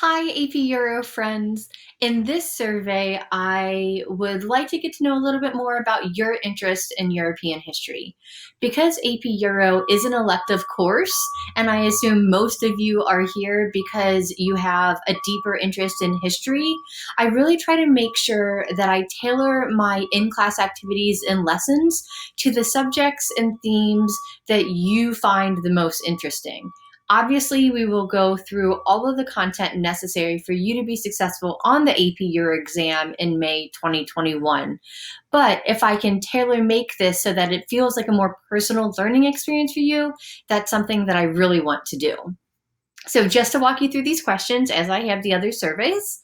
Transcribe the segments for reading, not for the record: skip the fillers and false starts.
Hi, AP Euro friends. In this survey, I would like to get to know a little bit more about your interest in European history. Because AP Euro is an elective course, and I assume most of you are here because you have a deeper interest in history, I really try to make sure that I tailor my in-class activities and lessons to the subjects and themes that you find the most interesting. Obviously, we will go through all of the content necessary for you to be successful on the AP Euro exam in May 2021. But if I can tailor make this so that it feels like a more personal learning experience for you, that's something that I really want to do. So just to walk you through these questions as I have the other surveys,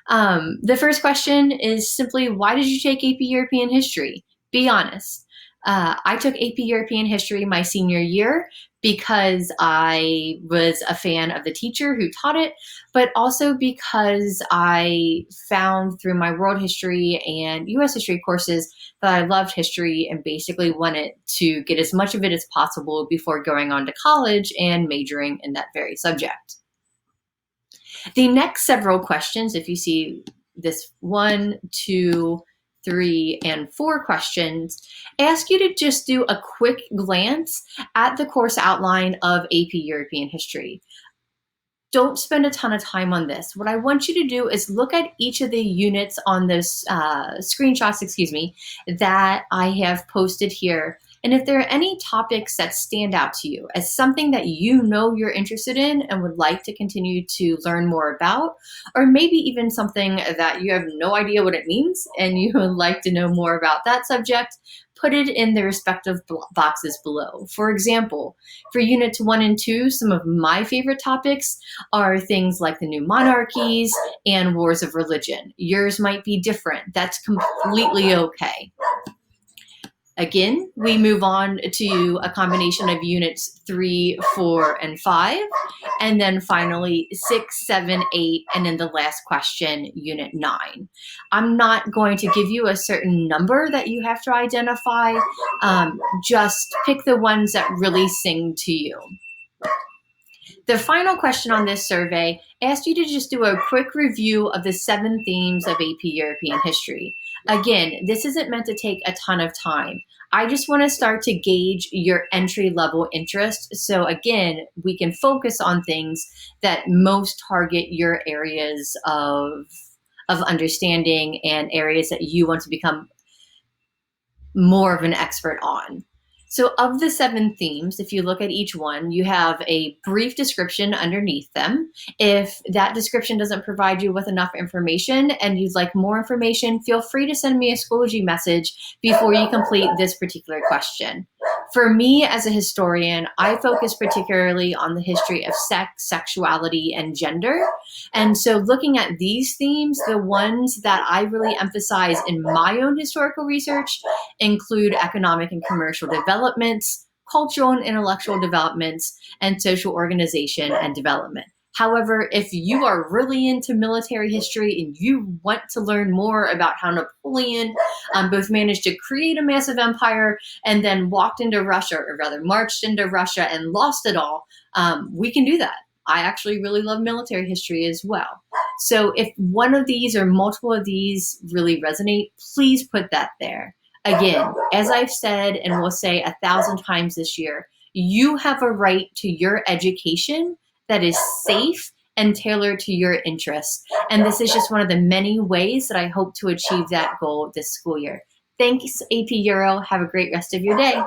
the first question is simply, why did you take AP European History? Be honest. I took AP European History my senior year because I was a fan of the teacher who taught it, but also because I found through my world history and US history courses that I loved history and basically wanted to get as much of it as possible before going on to college and majoring in that very subject. The next several questions, if you see this 1, 2, 3, and 4 questions, ask you to just do a quick glance at the course outline of AP European History. Don't spend a ton of time on this. What I want you to do is look at each of the units on those screenshots, that I have posted here. And if there are any topics that stand out to you as something that you know you're interested in and would like to continue to learn more about, or maybe even something that you have no idea what it means and you would like to know more about that subject, put it in the respective boxes below. For example, for units 1 and 2, some of my favorite topics are things like the new monarchies and wars of religion. Yours might be different. That's completely okay. Again, we move on to a combination of units 3, 4, and 5, and then finally 6, 7, 8, and then the last question, unit 9. I'm not going to give you a certain number that you have to identify. Just pick the ones that really sing to you. The final question on this survey asked you to just do a quick review of the 7 themes of AP European history. Again, this isn't meant to take a ton of time. I just want to start to gauge your entry-level interest. So again, we can focus on things that most target your areas of understanding and areas that you want to become more of an expert on. So of the 7 themes, if you look at each one, you have a brief description underneath them. If that description doesn't provide you with enough information and you'd like more information, feel free to send me a Schoology message before you complete this particular question. For me as a historian, I focus particularly on the history of sex, sexuality, and gender. And so looking at these themes, the ones that I really emphasize in my own historical research include economic and commercial developments, cultural and intellectual developments, and social organization and development. However, if you are really into military history and you want to learn more about how Napoleon both managed to create a massive empire and then walked into Russia, or rather marched into Russia and lost it all, we can do that. I actually really love military history as well. So if one of these or multiple of these really resonate, please put that there. Again, as I've said and will say 1,000 times this year, you have a right to your education that is safe and tailored to your interests. And this is just one of the many ways that I hope to achieve that goal this school year. Thanks, AP Euro. Have a great rest of your day.